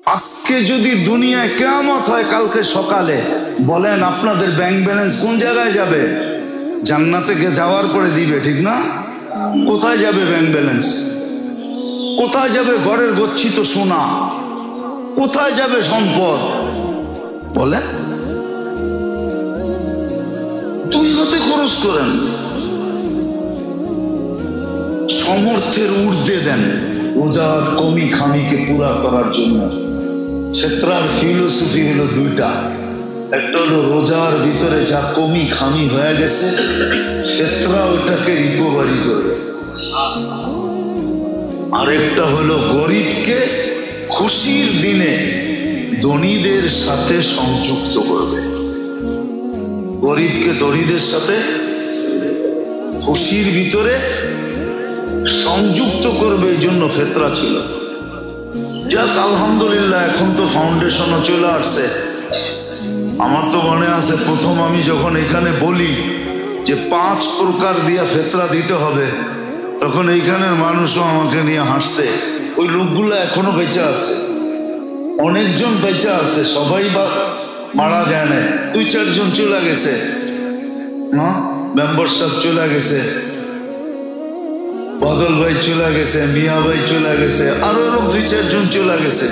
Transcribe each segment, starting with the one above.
আজকে যদি দুনিয়ায় কিয়ামত হয় কালকে সকালে, বলেন আপনাদের ব্যাংক ব্যালেন্স কোন জায়গায় যাবে? জান্নাতে যাওয়ার পরে দিবে, ঠিক না? কোথায় যাবে ব্যাংক ব্যালেন্স? কোথায় যাবে ঘরের গচ্ছিত সোনা? কোথায় যাবে সম্পদ? বলেন। দুই হাতে খরচ করেন, সমর্থের ঊর্ধ্বে দেন রোজার কমি খামিকে পুরা করার জন্য। ফিতরার ফিলোসফি হলো দুইটা, একটা হলো রোজার ভিতরে যা কমি খামি হয়ে গেছে ফিতরা ওটাকে রিকভারি করবে, আরেকটা হলো গরিবকে খুশির দিনে ধনীদের সাথে সংযুক্ত করবে। গরিবকে ধনীদের সাথে খুশির ভিতরে সংযুক্ত করবে, এই জন্য ফিতরা ছিল। যাক আলহামদুলিল্লাহ, এখন তো ফাউন্ডেশনও চলে আসছে। আমার তো মনে আছে প্রথম আমি যখন এখানে বলি যে 5 প্রকার দিয়া ফিতরা দিতে হবে, তখন এইখানের মানুষও আমাকে নিয়ে হাসছে। ওই লোকগুলো এখনো বেঁচে আছে, অনেকজন বেঁচে আছে, সবাই বা মারা যায় না। 2-4 জন চলে গেছে, না মেম্বার সাহেব চলে গেছে, বদল ভাই চলে গেছে, মিয়া ভাই চলে গেছে, আরো এরকম 2-4 জন চলে গেছে,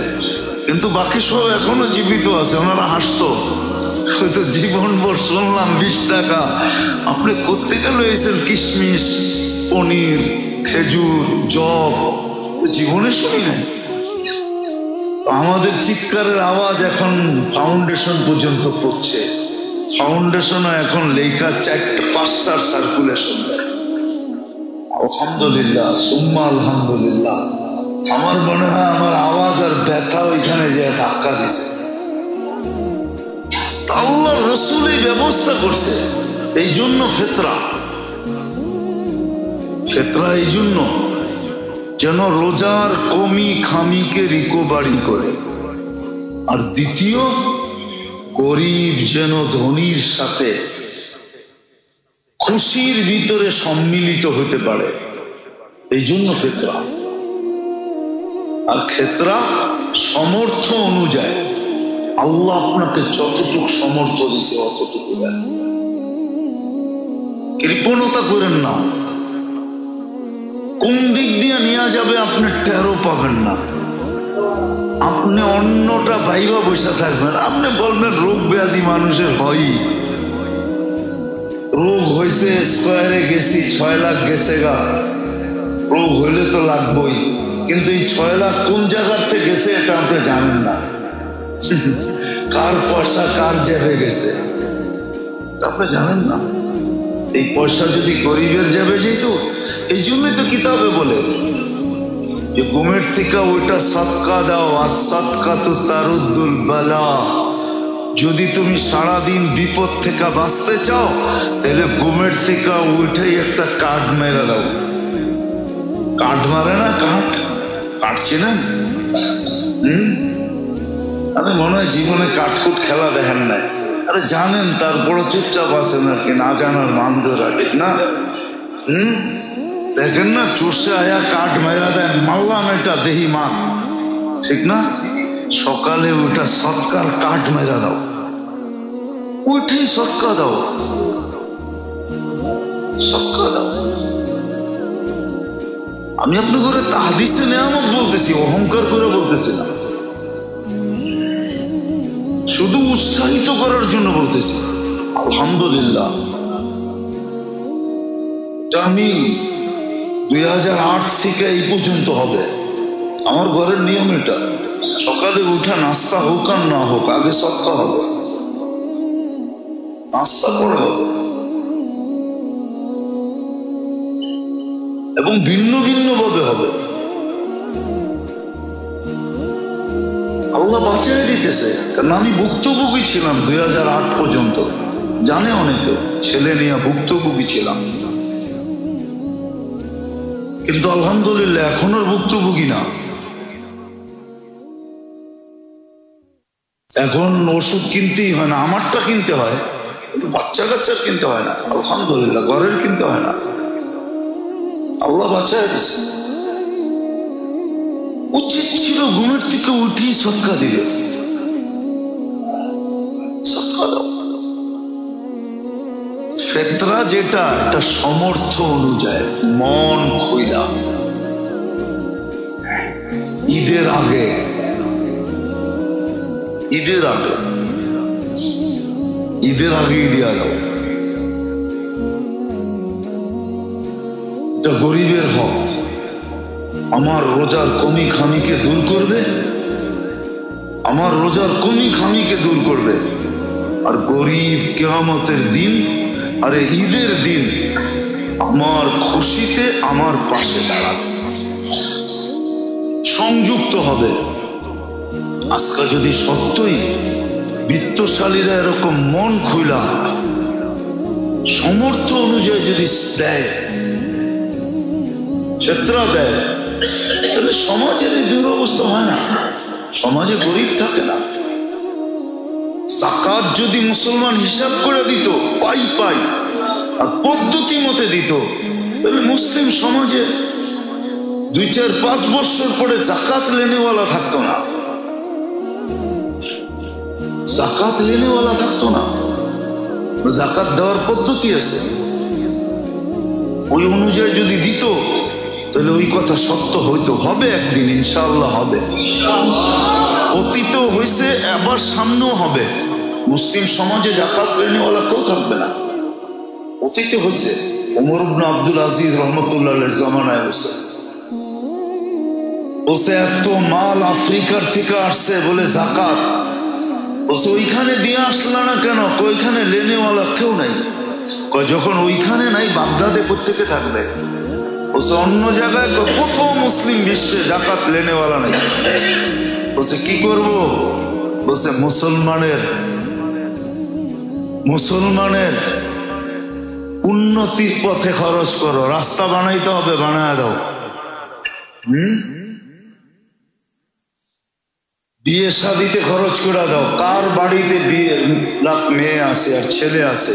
কিন্তু বাকি সব এখনো জীবিত আছে। ওনারা হাসতো, হয়তো জীবন ভর শুনলাম 20 টাকা আপনি কোত্থেকে লইছেন কিশমিশ, পনির, খেজুর, জব, জীবনে শুনি নাই। আমাদের চিৎকারের আওয়াজ এখন ফাউন্ডেশন পর্যন্ত পড়ছে। ফাউন্ডেশনও এখন লেখা 4-5টার সার্কুলেশন দেয়। আলহামদুলিল্লাহ, সুম্মা আলহামদুলিল্লাহ। আমার মনে হয় আমার আওয়াজ আর ব্যথা ওইখানে যে ধাক্কা দিছে। আল্লাহ রসুল এই ব্যবস্থা করছে, এই জন্য ফিতরা। ফিতরা এই জন্য যেন রোজার কমি খামিকে রিকভারি করে, আর দ্বিতীয় গরিব যেন ধনীর সাথে খুশির ভিতরে সম্মিলিত হতে পারে, এই জন্য ফিতরা। আর ফিতরা সমর্থ অনুযায়ী, আল্লাহ আপনাকে যতটুকু সমর্থ দিছে অতটুকু দেন, কৃপণতা করেন না। কোন দিক দিয়ে নিয়ে যাবে আপনি টেরও পাবেন না। আপনি অন্যটা ভাইবা বসে থাকবেন, আপনি বলবেন রোগ ব্যাধি মানুষের হয়ই, রোগ হয়েছে স্কোয়ারে গেছি 6 লাখ গেছে গা, রোগ হইলে তো লাগবই, কিন্তু এই 6 লাখ কোন জায়গার থেকে গেছে এটা আপনি জানেন না। কার পয়সা কার জেবে গেছে আপনি জানেন না। এই পয়সা যদি গরিবের জেবে যেত, এই জন্যই তো কিতাবে বলে যে ঘুমের থেকে ওইটা সদকা দাও, আর সদকা তো তারুদ্দুল বালা। যদি তুমি সারাদিন বিপদ থেকে বাঁচতে চাও, তাহলে ঘুমের থেকে ওইটাই একটা কাঠ মেরে দাও। কাঠ মারে না, কাটছে না। আরে মনে হয় জীবনে কাঠকুট খেলা দেখেন নাই, আরে জানেন তারপরে চুপচাপ আছেন আর কি, না জানার মানজোরা, ঠিক না? দেখেন না চুষে আয়া কাঠ মেরা দেন, মারলাম এটা দেহি মা, ঠিক না? সকালে ওইটা সৎকার কাঠ মেরা দাও, ওইটাই সৎকা দাও, সৎকা দাও। আমি আপনার ঘরে তাহাদিসে নেয়ামত বলতেছি, অহংকার করে বলতেছি না, শুধু উৎসাহিত করার জন্য বলতেছি। আলহামদুলিল্লাহ, আমি 2008 থেকে এই পর্যন্ত হবে আমার ঘরের নিয়ম এটা। সকালে উঠা নাস্তা হোক আর না হোক, আগে সৎকা হবে, নাস্তা করে হবে, এবং ভিন্ন ভিন্ন ভাবে হবে। আল্লাহ বাঁচিয়ে দিতেছে, কারণ আমি ভুক্তভোগী ছিলাম 2008 পর্যন্ত, জানে অনেকে, ছেলে নিয়ে ভুক্তভোগী ছিলাম, কিন্তু আলহামদুলিল্লাহ এখন আর ভুক্তভোগী না। এখন ওষুধ কিনতেই হয় না, আমারটা কিনতে হয়, কিন্তু বাচ্চা কাচ্চার কিনতে হয় না। আলহামদুলিল্লাহ, ঘরের কিনতে হয় না, আল্লাহ বাঁচায় দিছে। উচিত ছিল ঘুমের থেকে উঠেই সৎকা দিবে। ফেতরা যেটা, এটা সমর্থ অনুযায়ী মন খুইলা ঈদের আগে দিয়া দাও। এটা গরিবের হক। আমার রোজার কমি খামিকে দূর করবে, আর গরিব কিয়ামতের দিন, আরে ঈদের দিন আমার খুশিতে আমার পাশে দাঁড়াবে, সংযুক্ত হবে। আজকে যদি সত্যই বিত্তশালীরা এরকম মন খুইলা সমর্থ অনুযায়ী যদি দেয়, ফেতরা দেয়, তাহলে সমাজের এই দুরবস্থা হয় না, সমাজে গরিব থাকে না। যাকাত যদি মুসলমান হিসাব করে দিত, পাই আর পদ্ধতি মতে দিত, তাহলে মুসলিম সমাজে 2-4-5 বছর পরে যাকাত লেনেওয়ালা থাকতো না, যাকাত দেওয়ার পদ্ধতি আছে, ওই অনুযায়ী যদি দিত তাহলে ওই কথা সত্য হইতো, হবে একদিন ইনশাআল্লাহ হবে, অতীত হয়েছে, আবার সামনেও হবে। মুসলিম সমাজে যাকাত লেনেওয়ালা কেউ থাকবে না, অতীতে হয়েছে। ওমর ইবনে আব্দুল আজিজ রহমতুল্লাহ জামানায় হয়েছে, বলছে এত মাল আফ্রিকার থেকে আসছে বলে যাকাত, বলছে ওইখানে দিয়ে আসলা না কেন? ওইখানে লেনেওয়ালা কেউ নাই। যখন ওইখানে নাই, বাগদাদে কোত্থেকে থাকবে? বলছে অন্য জায়গায় কোথাও মুসলিম বিশ্বে যাকাত লেনেওয়ালা নাই। বলছে কি করব? বলছে মুসলমানের উন্নতির পথে খরচ করো, রাস্তা বানাইতে হবে, বানায় দাও। বিয়ে শাদিতে খরচ করে দাও। কার বাড়িতে মেয়ে আছে আর ছেলে আছে,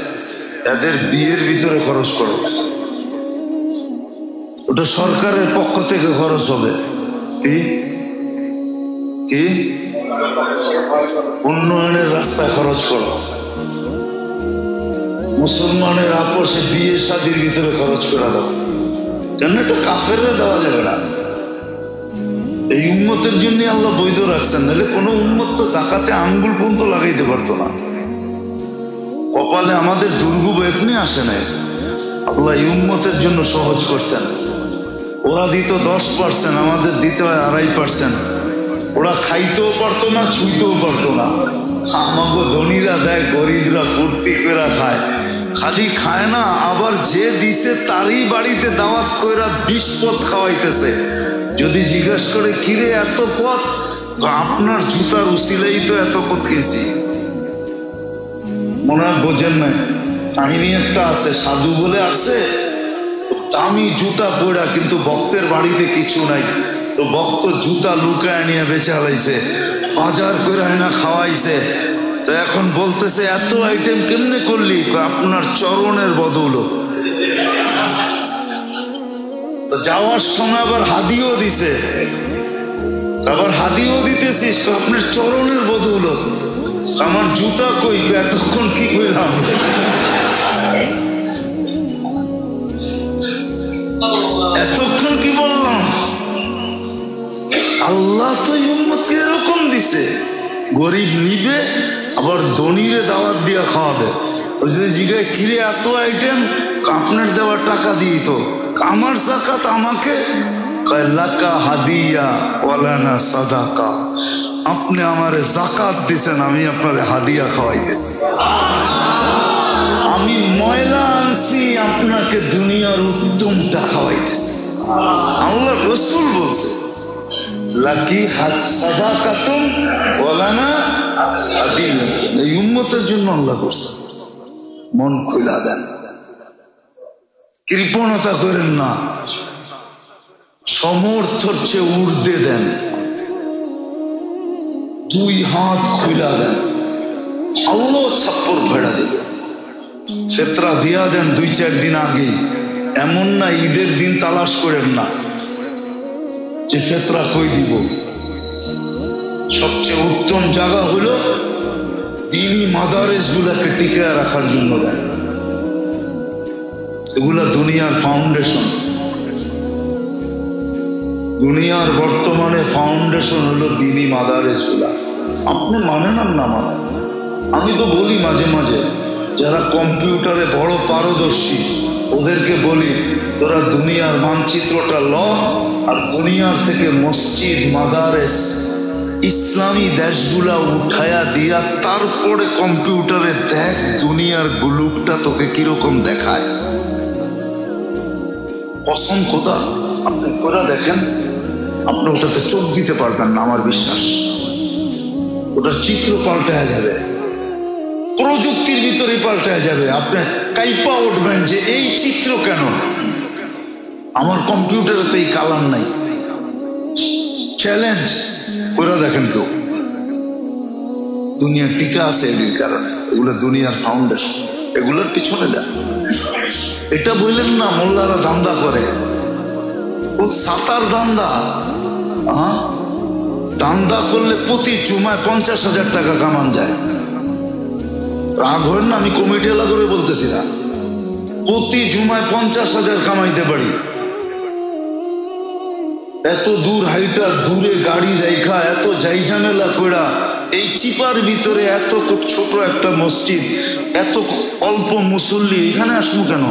তাদের বিয়ের ভিতরে খরচ করো, ওটা সরকারের পক্ষ থেকে খরচ হবে। কি উন্নয়নের রাস্তায় খরচ করো, মুসলমানের আপোষে বিয়ে শাদির ভিতরে খরচ করে দাও। কেন? এটা কাফেররা দেওয়া যাবে না, এই উম্মতের জন্য আল্লাহ বৈধ রাখছেন, নাহলে কোনো উম্মত তো যাকাতে আঙ্গুল পর্যন্ত লাগাইতে পারতো না। কপালে আমাদের দুর্ভোগ এখনই আসে নাই, আল্লাহ এই উম্মতের জন্য সহজ করছেন। ওরা দিত 10%, আমাদের দিতে হয় 2.5%। ওরা খাইতেও পারতো না, ছুঁইতেও পারতো না। আমাকে ধনীরা দেয়, গরিবরা ফুর্তি করে খায়। খালি খায় না, আবার যে দিছে তারই বাড়িতে দাওয়াত কইরা 20 পদ খাওয়াইতেছে। যদি জিজ্ঞেস করে কিরে এত পথ, আপনার জুতার উসিলেই তো এত পথ খেয়েছি। মনে হয় বোঝেন নাই, কাহিনী একটা আছে, সাধু বলে আসছে, দামি জুতা পড়া, কিন্তু ভক্তের বাড়িতে কিছু নাই, তো ভক্ত জুতা লুকায় নিয়ে বেচে হালাইছে, বাজার করে না খাওয়াইছে। তো এখন বলতেছে এত আইটেম কেমনে করলি? আপনার চরণের বদৌলত। তো যাওয়ার সময় আবার হাদিও দিছে, আবার হাদিও দিতেছিস, আপনার চরণের বদৌলত। আমার জুতা কই? এতক্ষণ কি করলাম? এতক্ষণ কি বললাম? আল্লাহ তো উম্মতকে এরকম দিছে, গরিব নিবে, আবার ধনীরে দাওয়াত দিয়া খাওয়াবে। ওই যদি জিজ্ঞাসা কিরে এত আইটেম, আপনার দেওয়ার টাকা দিই তো, আমার যাকাত আমাকে, লাকা হাদিয়া ওয়ালানা সাদাকা। আপনি আমারে যাকাত দিছেন, আমি আপনারে হাদিয়া খাওয়াইতেছি। আমি ময়লা আনছি, আপনাকে দুনিয়ার উত্তমটা খাওয়াইতেছি। আল্লাহ রাসূল বলছে লাকি হাত সাদাকাতুন ওয়ালানা হাদিয়া। এই উম্মতের জন্য আল্লাহ করছে। মন খুলা দেন, কৃপণতা করেন না, সমর্থর চেয়ে ঊর্ধ্বে দেন, 2 হাত খুলা দেন, আল্লাহ ছাপ্পর ভেড়া দেবে। ফেতরা দিয়া দেন 2-4 দিন আগে, এমন না ঈদের দিন তালাশ করেন না। যে ফেতরা কই দিব। সবচেয়ে উত্তম জায়গা হলো দ্বীনি মাদারেস গুলাকে টিকে রাখার জন্য দেয়। এগুলা দুনিয়ার ফাউন্ডেশন। দুনিয়ার বর্তমানে ফাউন্ডেশন হলো দ্বীনি মাদারেস গুলা। আপনি মানেন আর না মানেন, আমি তো বলি মাঝে মাঝে যারা কম্পিউটারে বড় পারদর্শী ওদেরকে বলি, তোরা দুনিয়ার মানচিত্রটা ল আর দুনিয়ার থেকে মসজিদ মাদারেস ইসলামী দেশগুলা উঠায়া দিয়া তারপরে কম্পিউটারে দেখ দুনিয়ার গ্লুপটা তোকে কিরকম দেখায়। কসম খোদা, আপনি খোদা দেখেন, আপনি ওটাতে চোখ দিতে পারবেন না, আমার বিশ্বাস। ওটার চিত্র পাল্টায়া যাবে, প্রযুক্তির ভিতরে পাল্টায়া যাবে। আপনি কাইপা উঠবেন যে এই চিত্র কেন, আমার কম্পিউটারে তো এই কালার নাই। চ্যালেঞ্জ ওরা দেখেন কেউ। দুনিয়ার টিকা আছে এর কারণে, এগুলো দুনিয়ার ফাউন্ডেশন, এগুলোর পিছনে দেন। এটা বললেন না মোল্লারা ধান্দা করে, ও সাতার ধান্দা। হ্যাঁ, ধান্দা করলে প্রতি জুমায় 50,000 টাকা কামান যায়। রাগ হয় না, আমি কমিটি এলা করে বলতেছি না, প্রতি জুমায় 50,000 কামাইতে পারি। এত দূর হাইটা, দূরে গাড়ি রেখা, এত যাই ঝামেলা কইরা এই চিপার ভিতরে এত ছোট একটা মসজিদ, এত অল্প মুসল্লি, এখানে আসবো কেন?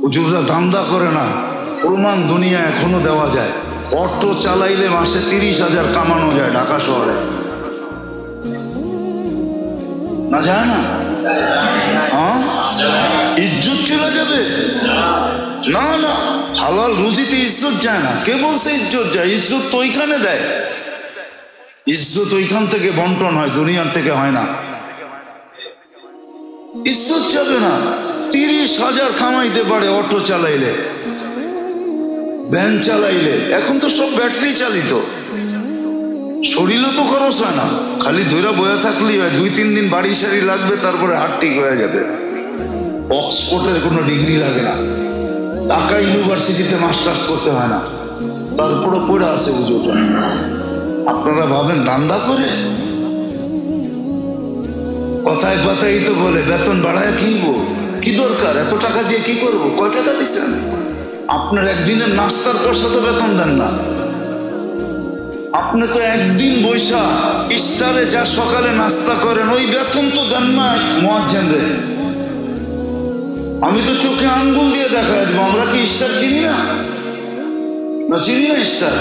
হুজুররা ধান্দা করে না, প্রমাণ দুনিয়া এখনো দেওয়া যায়। অটো চালাইলে মাসে 30,000 কামানো যায় ঢাকা শহরে, না যায় না? হ্যাঁ, ইজ্জত চলে যাবে? না না, হালাল রুজিতে ইজ্জত যায় না। কে বলছে ইজ্জত যায়? ইজ্জত তো ওইখানে দেয়, ইজ্জত ওইখান থেকে বন্টন হয়, দুনিয়ার থেকে হয় না। ইজ্জত যাবে না। 30,000 কামাইতে পারে অটো চালাইলে, ভ্যান চালাইলে। এখন তো সব ব্যাটারি চালিত, শরীরও তো খরচ হয় না, খালি ধৈরা বয়ে থাকলেই হয়। 2-3 দিন বাড়ি সারি লাগবে, তারপরে হাট ঠিক হয়ে যাবে। অক্সফোর্ডের কোনো ডিগ্রি লাগে না, ঢাকা ইউনিভার্সিটিতে মাস্টার্স করতে হয় না, তারপরে পড়ে আছে বুঝোটা। আপনারা ভাবেন ধান্দা করে? কথায় কথাই তো বলে বেতন বাড়ায় কিনবো, কি দরকার, এত টাকা দিয়ে কি করবো? কয় টাকা দিচ্ছেন? আপনার একদিনের নাস্তার পয়সা তো বেতন দেন না। আপনি তো একদিন বৈশা ইস্টারে যা সকালে নাস্তা করেন ওই বেতন তো দেন না মুয়াজ্জিন রে। আমি তো চোখে আঙ্গুল দিয়ে দেখা দেবো, আমরা কি ইস্টার চিনি না? না চিনি না ইস্টার?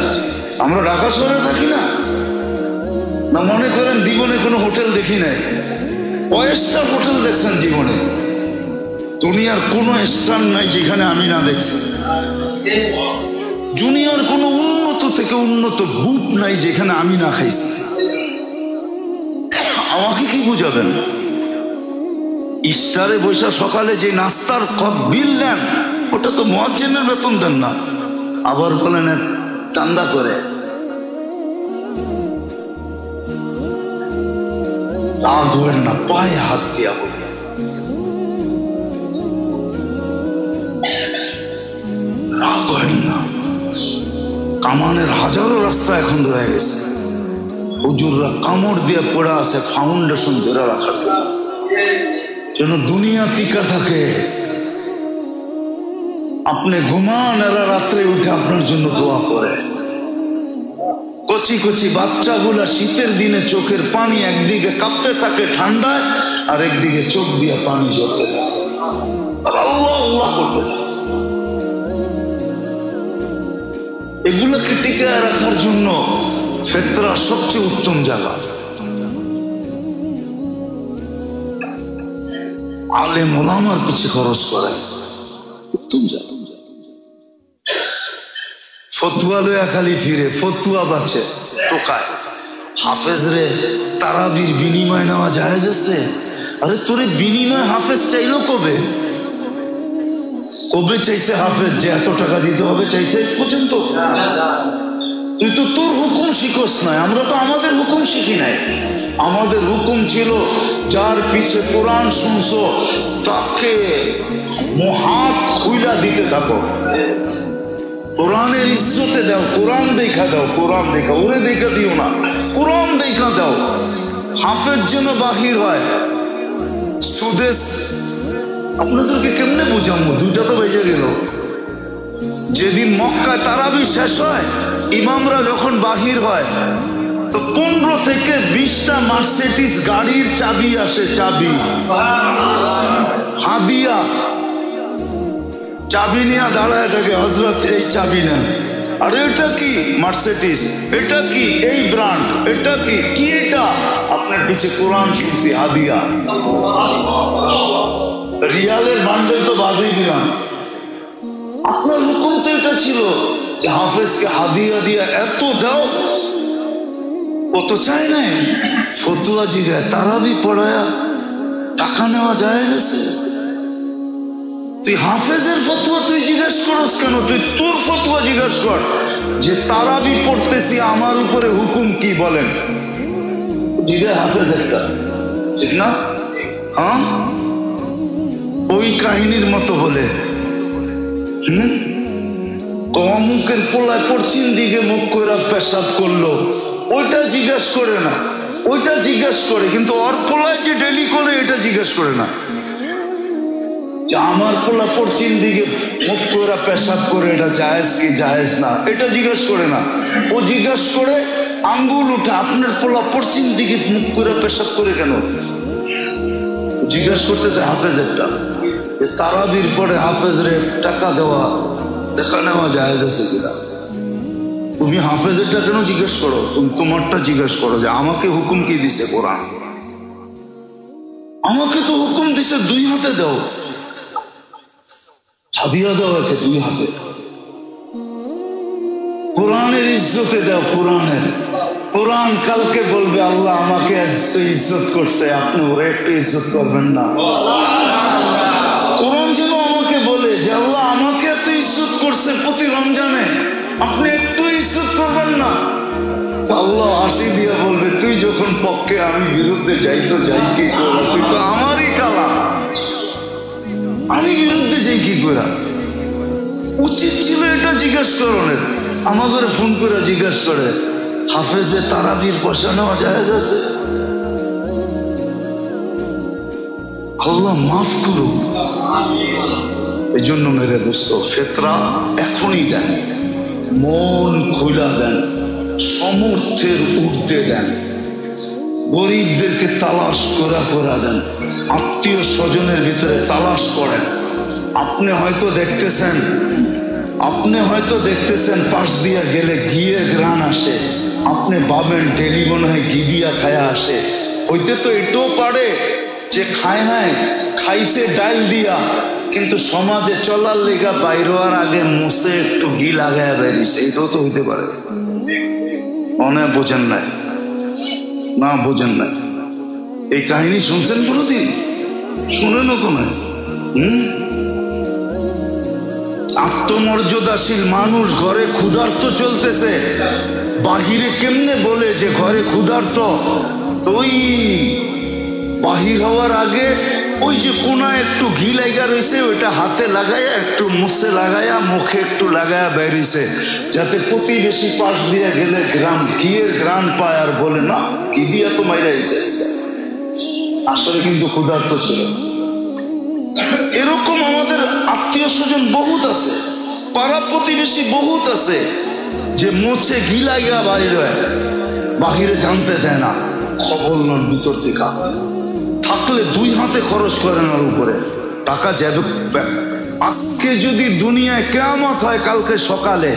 আমরা ঢাকা শহরে থাকি না? না মনে করেন জীবনে কোনো হোটেল দেখি নাই? কয়েকটা হোটেল দেখছেন জীবনে? দুনিয়ার কোনো স্থান নাই যেখানে আমি না দেখছি। দুনিয়ার কোনো উন্নত থেকে উন্নত বুক নাই যেখানে আমি না খাইছি। আমাকে কি বুঝাবেন? ইস্টারে বৈশা সকালে যে নাস্তার বিল দেন ওটা তো মুয়াজ্জিনের বেতন দেন না, আবার বলেন চান্দা করে। রাগ হবেন না, পায়ে হাত দিয়া বলি, রাগ হবেন না। কামানের হাজারো রাস্তা এখন রয়ে গেছে, হুজুররা কামড় দিয়ে পড়ে আছে ফাউন্ডেশন ধরে রাখার জন্য, যেন দুনিয়া টিকা থাকে। আপনি ঘুমান, এরা রাত্রে উঠে আপনার জন্য দোয়া করে। কচি কচি বাচ্চাগুলা শীতের দিনে চোখের পানি একদিকে কাঁপতে থাকে ঠান্ডায়, আর একদিকে চোখ দিয়ে পানি ঝরতে থাকে, আর আল্লাহ আল্লাহ করতে থাকে। এগুলোকে টিকে রাখার জন্য ফেতরা সবচেয়ে উত্তম জায়গা। আলেম ওলামার পিছে খরচ করে উত্তম জায়গা। ফতুয়া লয়া খালি ফিরে, ফতুয়া বাঁচে টোকায়। হাফেজ রে তারাবির বিনিময় নেওয়া জায়েজ আছে? আরে তোরে বিনিময় হাফেজ চাইলো কবে? কবে চাইছে হাফেজ যে এত টাকা দিতে হবে? চাইছে পর্যন্ত? তুই তো তোর হুকুম শিখোস নাই, আমরা তো আমাদের হুকুম শিখি নাই। আমাদের হুকুম ছিল যার পিছে কোরআন শুনছো তাকে হাত খুইলা দিতে থাকো। কোরআনের ইজ্জতে দাও, কোরআন দেখা দাও, কোরআন দেখা, ওরে দেখা দিও না, কোরআন দেখা দাও। হাফেজ যেন বাহির হয়। সুদেশ আপনাদেরকে কেমনে বুঝাবো, দুইটা তো বেজে গেল। যেদিন মক্কায় তারাবি শেষ হয়, ইমামরা যখন বাহির হয়, তো 15 থেকে 20টা মার্সিডিজ গাড়ির চাবি আসে, চাবি হাদিয়া, চাবি নিয়ে দাঁড়ায় থাকে, হযরত এই চাবি নেন। আর এটা কি? মার্সিডিজ। এটা কি? এই ব্র্যান্ড। এটা কি? কি এটা? আপনার পিছে কোরআন শুনছি, হাদিয়া। রিয়ালের বান্ডেল তো বাদই দিলাম, আপনার হুকুম তো এটা ছিল যে হাফেজকে হাদিয়া দিয়া এত দাও। ও তো চায় নাই ফতুয়া জিগায় তারাবি পড়ায়া টাকা নেওয়া যায় গেছে। তুই হাফেজের ফতুয়া তুই জিজ্ঞেস করস কেন? তুই তোর ফতুয়া জিজ্ঞেস কর যে তারাবি পড়তেছি, আমার উপরে হুকুম কি বলেন। জিগায় হাফেজ একটা, ঠিক না? হ্যাঁ, ওই কাহিনীর মতো বলে অমুকের পোলায় পশ্চিম দিকে মুখ করে পেশাব করলো, ওইটা জিজ্ঞেস করে না, ওইটা জিজ্ঞেস করে, কিন্তু ওর পোলায় যে ডেলি করে এটা জিজ্ঞেস করে না। যে আমার পোলা পশ্চিম দিকে মুখ করে পেশাব করে, এটা জায়েজ কি জায়েজ না, এটা জিজ্ঞেস করে না। ও জিজ্ঞেস করে আঙ্গুল উঠা, আপনার পোলা পশ্চিম দিকে মুখ করে পেশাব করে কেন? জিজ্ঞেস করতেছে হাফেজেরটা। তারাবির পরে হাফেজরে টাকা দেওয়া দেখা নেওয়া জায়েজ আছে কিনা? তুমি হাফেজেরটা কেন জিজ্ঞেস করো? তুমি তোমারটা জিজ্ঞেস করো যে আমাকে হুকুম কি দিছে কোরআন। আমাকে তো হুকুম দিছে 2 হাতে দাও, হাদিয়া দাও আছে 2 হাতে। কোরআনের ইজ্জতে দাও, কোরআনের। কোরআন কালকে বলবে আল্লাহ আমাকে এত ইজ্জত করছে, আপনি ওরা একটু ইজ্জত করবেন না। কোরআন যেন আমাকে বলে যে আল্লাহ আমাকে এত ইজ্জত করছে প্রতি রমজানে, আপনি একটু ইজ্জত করবেন না। আল্লাহ হাসি দিয়ে বলবে তুই যখন পক্ষে আমি বিরুদ্ধে যাই তো যাই কি করে, তুই তো আমারই কালা, আমি বিরুদ্ধে যাই কি করে? উচিত ছিল এটা জিজ্ঞেস করেন। আমাদের ফোন করে জিজ্ঞেস করে হাফেজে তারাবির পয়সা নেওয়া জায়েজ আছে? আল্লাহ মাফ করুন। এই জন্য মেরে দোস্ত, ফেতরা এখনই দেন, মন খোলা দেন, সমর্থের ঊর্ধ্বে দেন, গরিবদেরকে তালাশ করা দেন, আত্মীয় স্বজনের ভিতরে তালাশ করেন। আপনি হয়তো দেখতেছেন পাশ দিয়া গেলে ঘিয়ে ঘ্রাণ আসে, আপনি ভাবেন ডেলি মনে হয় ঘি দিয়া খায়া আসে। হইতে তো এটাও পারে যে খায় নাই, খাইছে ডাইল দিয়া, কিন্তু সমাজে চলার লেগা বাইর হওয়ার আগে মুছে একটু ঘি লাগায় বেরিয়েছে, এটাও তো হইতে পারে। অনেক বোঝেন নাই, না বোঝেন নাই। এই কাহিনী শুনছেন কোনোদিন? শুনেন তো না। আত্মমর্যাদাশীল মানুষ ঘরে ক্ষুধার্ত চলতেছে, বাহিরে কেমনে বলে যে ঘরে ক্ষুধার্ত? তুই বাহির হওয়ার আগে ওই যে কোনায় একটু ঘি লাগা রয়েছে, ওইটা হাতে লাগাইয়া একটু মুছে লাগাইয়া মুখে একটু লাগাইয়া বেরিয়েছে, যাতে প্রতিবেশী পাশ দিয়ে গেলে ঘিয়ের ঘ্রাণ পায় আর বলে না ঘি দিয়া তো মাইরা এসে। আসলে কিন্তু ক্ষুধার্ত ছিল। এরকম আমাদের আত্মীয় স্বজন বহুত আছে, পাড়া প্রতিবেশী বহুত আছে যে মুছে ঘি লাগিয়া বাইর হয়, বাহিরে জানতে দেয় না, খবর নন ভিতর থেকে। থাকলে 2 হাতে খরচ করেন ওর উপরে টাকা যাবে। আজকে যদি দুনিয়ায় কিয়ামত হয় কালকে সকালে,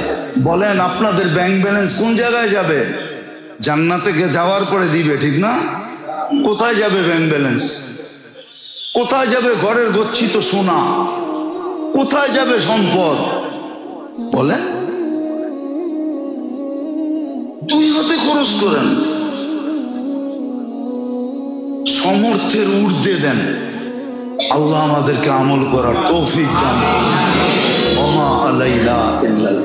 বলেন আপনাদের ব্যাংক ব্যালেন্স কোন জায়গায় যাবে? জান্নাতে যাওয়ার পরে দিবে, ঠিক না? কোথায় যাবে ব্যাংক ব্যালেন্স? কোথায় যাবে ঘরের গচ্ছিত সোনা? কোথায় যাবে সম্পদ? বলে 2 হাতে খরচ করেন, সমর্থের ঊর্ধ্বে দেন। আল্লাহ আমাদেরকে আমল করার তৌফিক দান। ওমা আলাইনা ইল্লাল